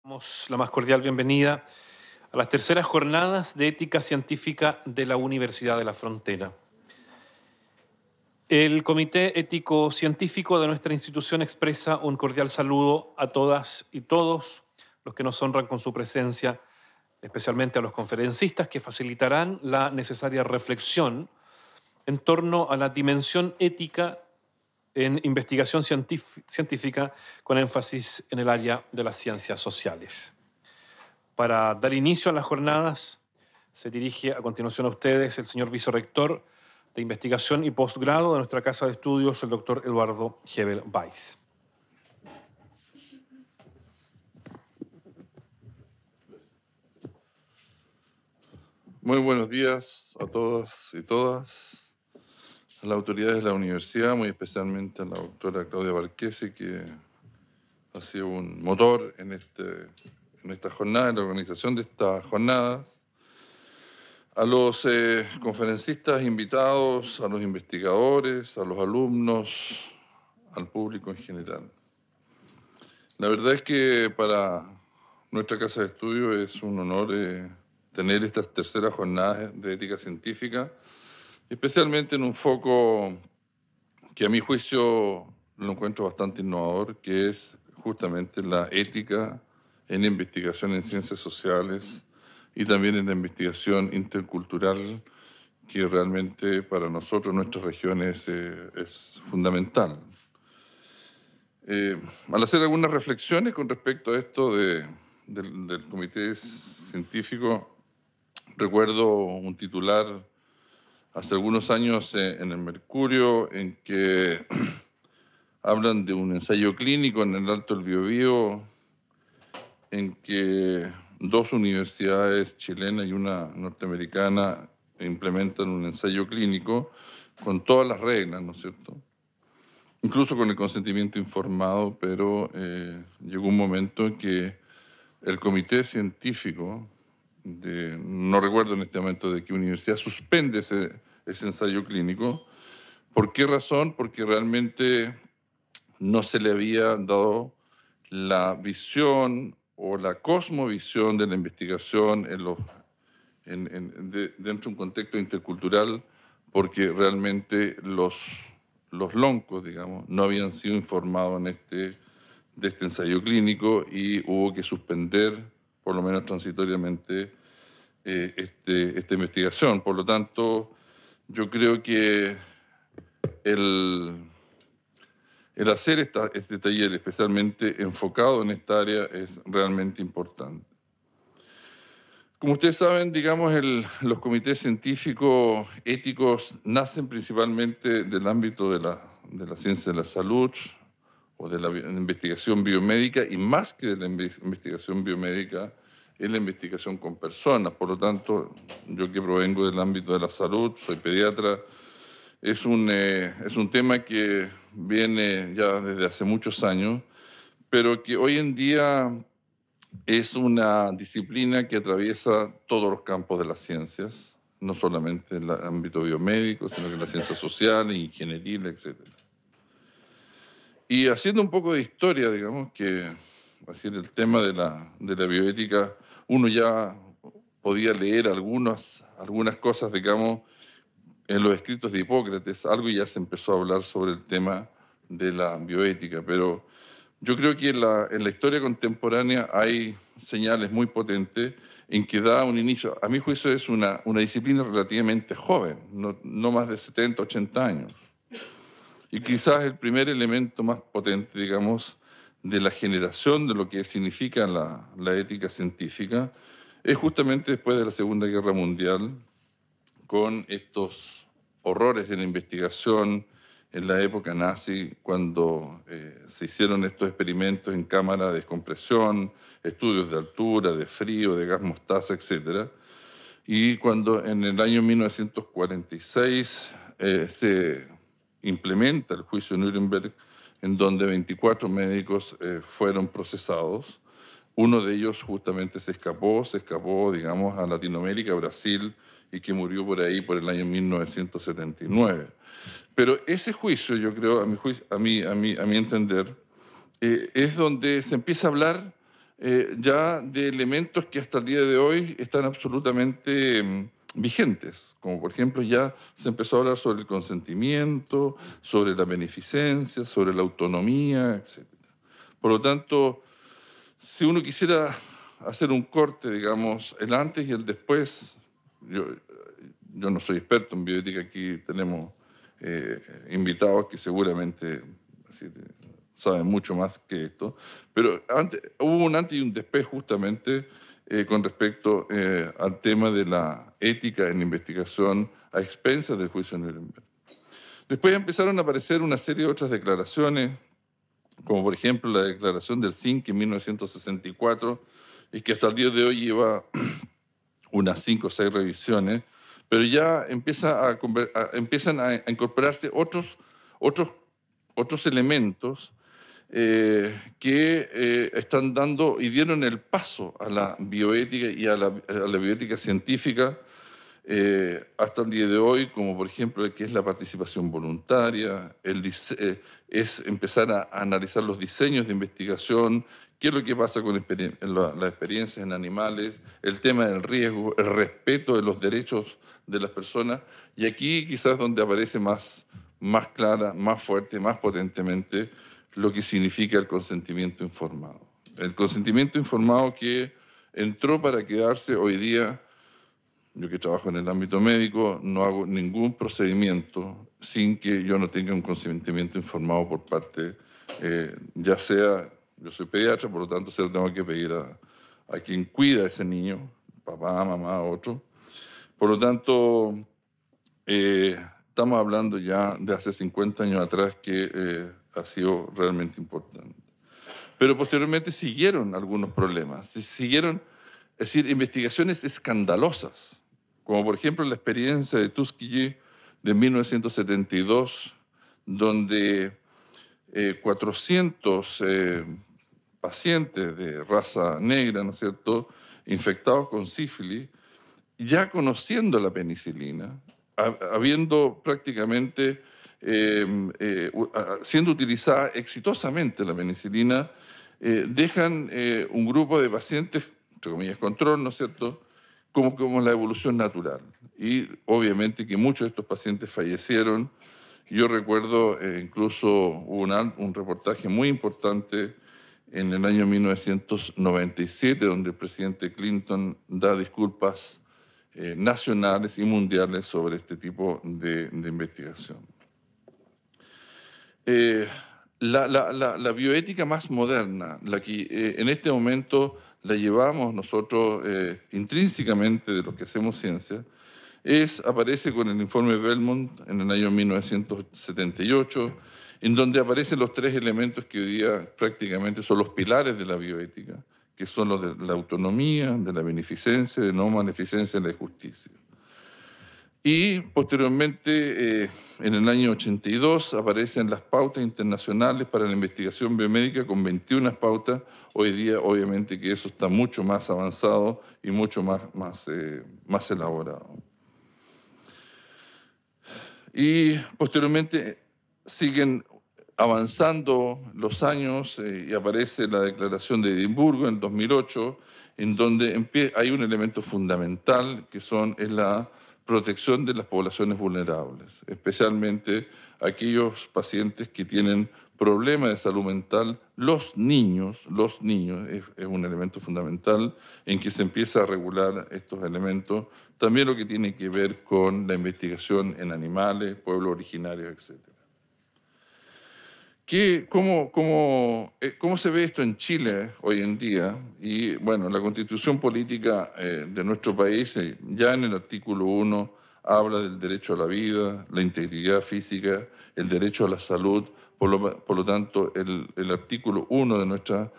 Damos la más cordial bienvenida a las terceras jornadas de ética científica de la Universidad de la Frontera. El Comité Ético Científico de nuestra institución expresa un cordial saludo a todas y todos los que nos honran con su presencia, especialmente a los conferencistas que facilitarán la necesaria reflexión en torno a la dimensión ética en investigación científica con énfasis en el área de las ciencias sociales. Para dar inicio a las jornadas, se dirige a continuación a ustedes el señor vicerrector de Investigación y Postgrado de nuestra Casa de Estudios, el doctor Eduardo Hebel Weiss. Muy buenos días a todos y todas, a las autoridades de la universidad, muy especialmente a la doctora Claudia Barquesi, que ha sido un motor en esta jornada, en la organización de estas jornadas, a los conferencistas invitados, a los investigadores, a los alumnos, al público en general. La verdad es que para nuestra Casa de Estudios es un honor tener estas terceras jornadas de ética científica, especialmente en un foco que a mi juicio lo encuentro bastante innovador, que es justamente la ética en investigación en ciencias sociales y también en la investigación intercultural, que realmente para nosotros, nuestras regiones, es fundamental. Al hacer algunas reflexiones con respecto a esto del comité científico, recuerdo un titular hace algunos años en el Mercurio en que hablan de un ensayo clínico en el Alto del Biobío en que dos universidades chilenas y una norteamericana implementan un ensayo clínico con todas las reglas, ¿no es cierto? Incluso con el consentimiento informado, pero llegó un momento en que el comité científico, no recuerdo en este momento de qué universidad, suspende ese ensayo clínico. ¿Por qué razón? Porque realmente no se le había dado la visión o la cosmovisión de la investigación dentro de un contexto intercultural, porque realmente los loncos, digamos, no habían sido informados de este ensayo clínico y hubo que suspender, por lo menos transitoriamente, esta investigación. Por lo tanto, yo creo que el hacer este taller especialmente enfocado en esta área es realmente importante. Como ustedes saben, digamos, los comités científicos éticos nacen principalmente del ámbito de la ciencia de la salud o de la investigación biomédica, y más que de la investigación biomédica, es la investigación con personas. Por lo tanto, yo que provengo del ámbito de la salud, soy pediatra, es un tema que viene ya desde hace muchos años, pero que hoy en día es una disciplina que atraviesa todos los campos de las ciencias, no solamente en el ámbito biomédico, sino que en la ciencia social, ingeniería, etc. Y haciendo un poco de historia, digamos, que así en el tema de la bioética, uno ya podía leer algunas cosas, digamos, en los escritos de Hipócrates, algo ya se empezó a hablar sobre el tema de la bioética, pero yo creo que en la historia contemporánea hay señales muy potentes en que da un inicio. A mi juicio es una disciplina relativamente joven, no más de 70, 80 años. Y quizás el primer elemento más potente, digamos, de la generación de lo que significa la ética científica es justamente después de la Segunda Guerra Mundial, con estos horrores de la investigación en la época nazi, cuando se hicieron estos experimentos en cámara de descompresión, estudios de altura, de frío, de gas mostaza, etc. Y cuando en el año 1946 se implementa el juicio de Nuremberg, en donde 24 médicos fueron procesados. Uno de ellos justamente se escapó, digamos, a Latinoamérica, a Brasil, y que murió por ahí por el año 1979. Pero ese juicio, yo creo, a mi entender, es donde se empieza a hablar ya de elementos que hasta el día de hoy están absolutamente vigentes, como por ejemplo ya se empezó a hablar sobre el consentimiento, sobre la beneficencia, sobre la autonomía, etc. Por lo tanto, si uno quisiera hacer un corte, digamos, el antes y el después, yo no soy experto en bioética, aquí tenemos invitados que seguramente saben mucho más que esto, pero hubo un antes y un después justamente con respecto al tema de la ética en la investigación a expensas del juicio de Nuremberg. Después empezaron a aparecer una serie de otras declaraciones, como por ejemplo la declaración del CINC en 1964, y que hasta el día de hoy lleva unas 5 o 6 revisiones, pero ya empiezan a incorporarse otros elementos que están dando y dieron el paso a la bioética y a la bioética científica hasta el día de hoy, como por ejemplo que es la participación voluntaria, es empezar a analizar los diseños de investigación, qué es lo que pasa con las experiencias en animales, el tema del riesgo, el respeto de los derechos de las personas, y aquí quizás donde aparece más clara, más fuerte, más potentemente lo que significa el consentimiento informado. El consentimiento informado que entró para quedarse hoy día. Yo que trabajo en el ámbito médico no hago ningún procedimiento sin que yo no tenga un consentimiento informado por parte, ya sea, yo soy pediatra, por lo tanto se lo tengo que pedir a quien cuida a ese niño, papá, mamá, otro. Por lo tanto, estamos hablando ya de hace 50 años atrás que ha sido realmente importante. Pero posteriormente siguieron algunos problemas, siguieron, es decir, investigaciones escandalosas, como por ejemplo la experiencia de Tuskegee de 1972, donde 400 pacientes de raza negra, ¿no es cierto?, infectados con sífilis, ya conociendo la penicilina, habiendo prácticamente siendo utilizada exitosamente la penicilina, dejan un grupo de pacientes, entre comillas, control, ¿no es cierto?, como la evolución natural. Y obviamente que muchos de estos pacientes fallecieron. Yo recuerdo incluso hubo un reportaje muy importante en el año 1997, donde el presidente Clinton da disculpas nacionales y mundiales sobre este tipo de investigación. La bioética más moderna, la que en este momento la llevamos nosotros intrínsecamente de lo que hacemos ciencia, aparece con el informe Belmont en el año 1978, en donde aparecen los 3 elementos que hoy día prácticamente son los pilares de la bioética, que son los de la autonomía, de la beneficencia, de no maleficencia y la justicia. Y posteriormente, en el año 82, aparecen las pautas internacionales para la investigación biomédica con 21 pautas. Hoy día, obviamente, que eso está mucho más avanzado y mucho más elaborado. Y posteriormente siguen avanzando los años y aparece la Declaración de Edimburgo en 2008, en donde hay un elemento fundamental que es la protección de las poblaciones vulnerables, especialmente aquellos pacientes que tienen problemas de salud mental, los niños es un elemento fundamental en que se empieza a regular estos elementos, también lo que tiene que ver con la investigación en animales, pueblos originarios, etc. ¿Cómo se ve esto en Chile hoy en día? Y bueno, la Constitución política de nuestro país, ya en el artículo 1, habla del derecho a la vida, la integridad física, el derecho a la salud. Por lo tanto, el artículo 1 de nuestra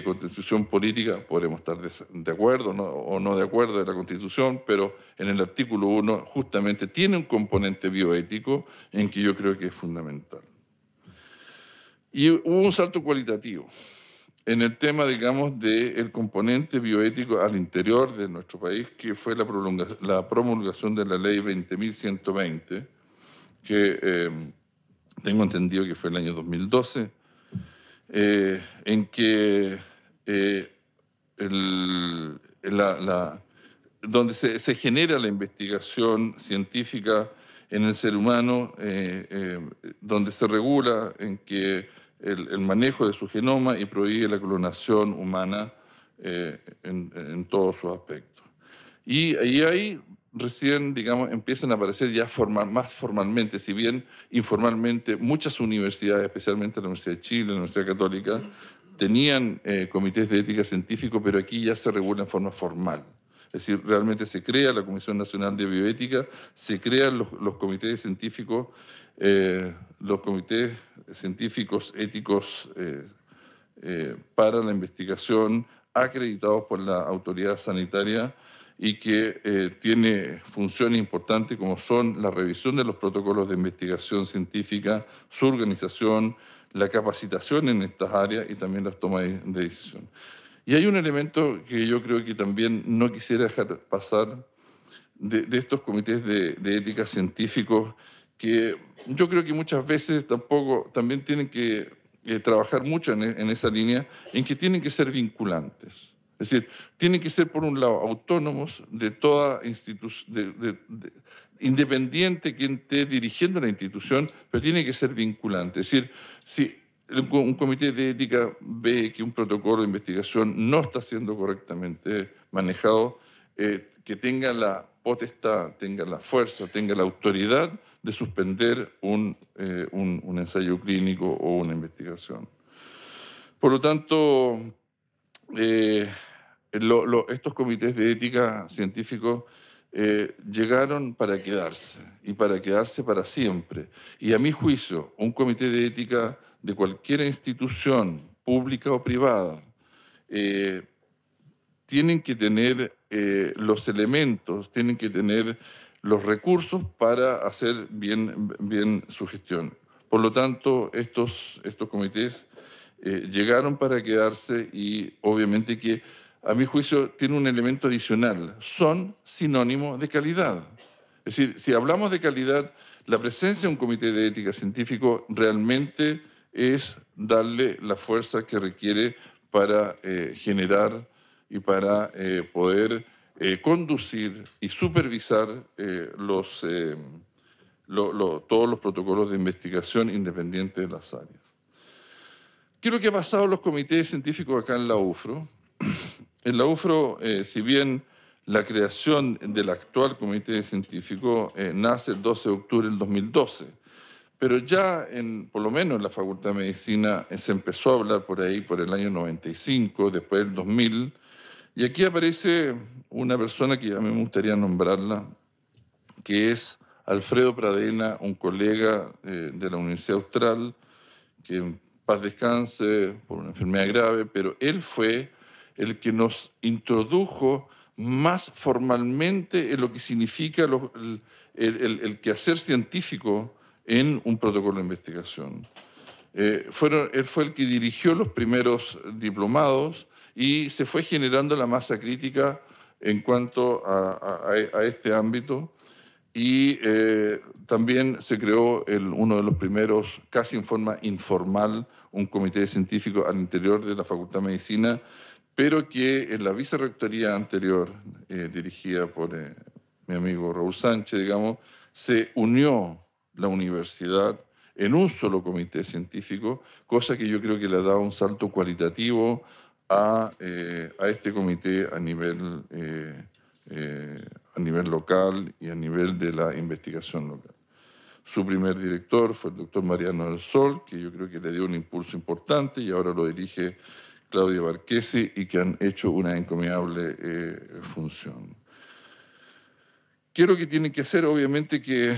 Constitución política, podremos estar de acuerdo o no de acuerdo de la Constitución, pero en el artículo 1 justamente tiene un componente bioético en que yo creo que es fundamental. Y hubo un salto cualitativo en el tema, digamos, del componente bioético al interior de nuestro país, que fue la promulgación de la ley 20.120, que tengo entendido que fue el año 2012, en que donde se genera la investigación científica en el ser humano, donde se regula en que el manejo de su genoma y prohíbe la clonación humana en todos sus aspectos. Y ahí recién, digamos, empiezan a aparecer ya más formalmente, si bien informalmente, muchas universidades, especialmente la Universidad de Chile, la Universidad Católica, tenían comités de ética científico, pero aquí ya se regula en forma formal. Es decir, realmente se crea la Comisión Nacional de Bioética, se crean los comités científicos, éticos para la investigación, acreditados por la autoridad sanitaria y que tiene funciones importantes como son la revisión de los protocolos de investigación científica, su organización, la capacitación en estas áreas y también las tomas de decisión. Y hay un elemento que yo creo que también no quisiera dejar pasar de estos comités de ética científicos, que yo creo que muchas veces también tienen que trabajar mucho en esa línea, en que tienen que ser vinculantes. Es decir, tienen que ser, por un lado, autónomos de toda institución, independiente quien esté dirigiendo la institución, pero tiene que ser vinculante. Es decir, si un comité de ética ve que un protocolo de investigación no está siendo correctamente manejado, que tenga la potestad, tenga la fuerza, tenga la autoridad de suspender un ensayo clínico o una investigación. Por lo tanto, estos comités de ética científicos llegaron para quedarse, y para quedarse para siempre. Y a mi juicio, un comité de ética de cualquier institución, pública o privada, tienen que tener los elementos, tienen que tener los recursos para hacer bien su gestión. Por lo tanto, estos comités llegaron para quedarse, y obviamente que, a mi juicio, tiene un elemento adicional: son sinónimo de calidad. Es decir, si hablamos de calidad, la presencia de un comité de ética científico realmente es darle la fuerza que requiere para generar y para poder conducir y supervisar todos los protocolos de investigación independientes de las áreas. ¿Qué es lo que ha pasado en los comités científicos acá en la UFRO? En la UFRO, si bien la creación del actual comité científico nace el 12 de octubre del 2012, pero ya, por lo menos en la Facultad de Medicina, se empezó a hablar por ahí por el año 95, después del 2000, y aquí aparece una persona que a mí me gustaría nombrarla, que es Alfredo Pradena, un colega de la Universidad Austral, que en paz descanse por una enfermedad grave, pero él fue el que nos introdujo más formalmente en lo que significa el quehacer científico en un protocolo de investigación. Él fue el que dirigió los primeros diplomados y se fue generando la masa crítica en cuanto a este ámbito, y también se creó uno de los primeros, casi en forma informal, un comité científico al interior de la Facultad de Medicina, pero que en la vicerrectoría anterior, dirigida por mi amigo Raúl Sánchez, digamos, se unió la universidad en un solo comité científico, cosa que yo creo que le ha dado un salto cualitativo a este comité a nivel local y a nivel de la investigación local. Su primer director fue el doctor Mariano del Sol, que yo creo que le dio un impulso importante, y ahora lo dirige Claudia Barquesi, y que han hecho una encomiable función. ¿Qué es lo que tienen que hacer? Obviamente que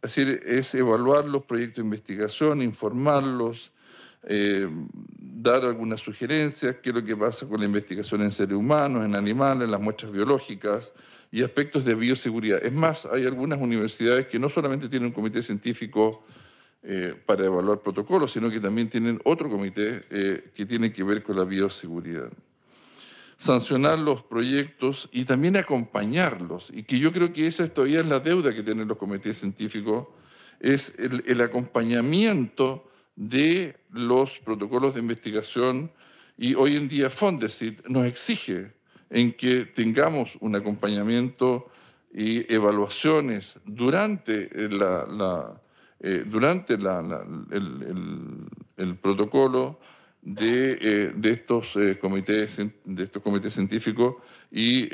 es evaluar los proyectos de investigación, informarlos, dar algunas sugerencias, qué es lo que pasa con la investigación en seres humanos, en animales, en las muestras biológicas y aspectos de bioseguridad. Es más, hay algunas universidades que no solamente tienen un comité científico para evaluar protocolos, sino que también tienen otro comité que tiene que ver con la bioseguridad. Sancionar los proyectos y también acompañarlos, y que yo creo que esa todavía es la deuda que tienen los comités científicos, es el acompañamiento de los protocolos de investigación Y hoy en día Fondesit nos exige en que tengamos un acompañamiento y evaluaciones durante el protocolo de estos comités científicos y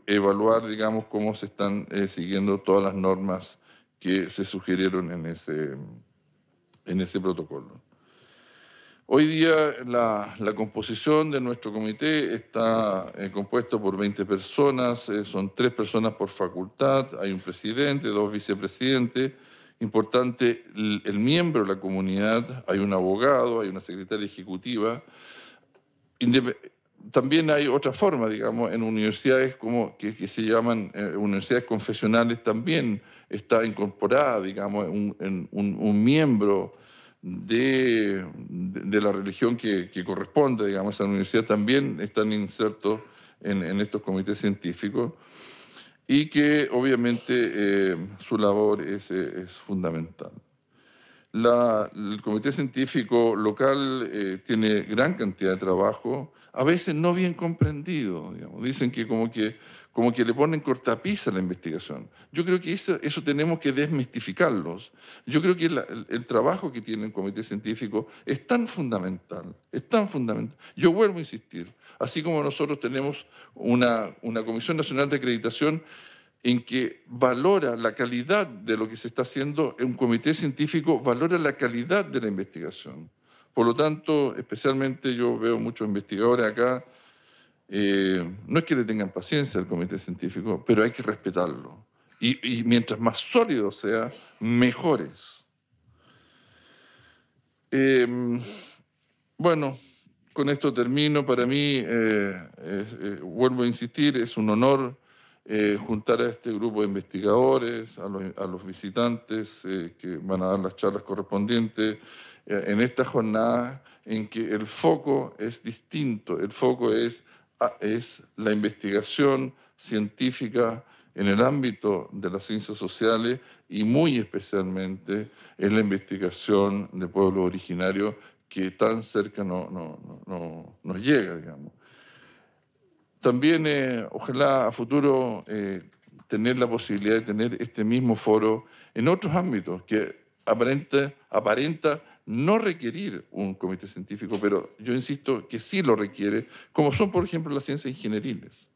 evaluar, digamos, cómo se están siguiendo todas las normas que se sugirieron en ese protocolo. Hoy día la composición de nuestro comité está compuesto por 20 personas, son 3 personas por facultad, hay un presidente, 2 vicepresidentes. Importante, el miembro de la comunidad, hay un abogado, hay una secretaria ejecutiva. También hay otra forma, digamos, en universidades que se llaman universidades confesionales, también está incorporada, digamos, un miembro de la religión que corresponde, digamos, a esa universidad, también están insertos en estos comités científicos, y que obviamente su labor es fundamental. El comité científico local tiene gran cantidad de trabajo, a veces no bien comprendido, digamos. Dicen que como que le ponen cortapisa a la investigación. Yo creo que eso tenemos que desmistificarlos. Yo creo que el trabajo que tiene el comité científico es tan fundamental, es tan fundamental. Yo vuelvo a insistir, así como nosotros tenemos una Comisión Nacional de Acreditación en que valora la calidad de lo que se está haciendo, un comité científico valora la calidad de la investigación. Por lo tanto, especialmente yo veo muchos investigadores acá, no es que le tengan paciencia al comité científico, pero hay que respetarlo. Y mientras más sólido sea, mejores. Bueno, con esto termino. Para mí, vuelvo a insistir, es un honor juntar a este grupo de investigadores, a los visitantes que van a dar las charlas correspondientes en esta jornada en que el foco es distinto. El foco es la investigación científica en el ámbito de las ciencias sociales y muy especialmente en la investigación de pueblos originarios que tan cerca nos llega, digamos. También, ojalá a futuro, tener la posibilidad de tener este mismo foro en otros ámbitos que aparenta no requerir un comité científico, pero yo insisto que sí lo requiere, como son, por ejemplo, las ciencias ingenieriles.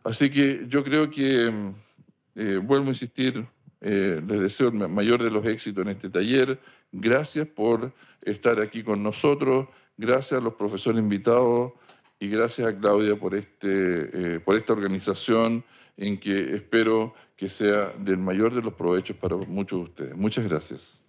Así que yo creo que, vuelvo a insistir, les deseo el mayor de los éxitos en este taller. Gracias por estar aquí con nosotros, gracias a los profesores invitados y gracias a Claudia por esta organización en que espero que sea del mayor de los provechos para muchos de ustedes. Muchas gracias.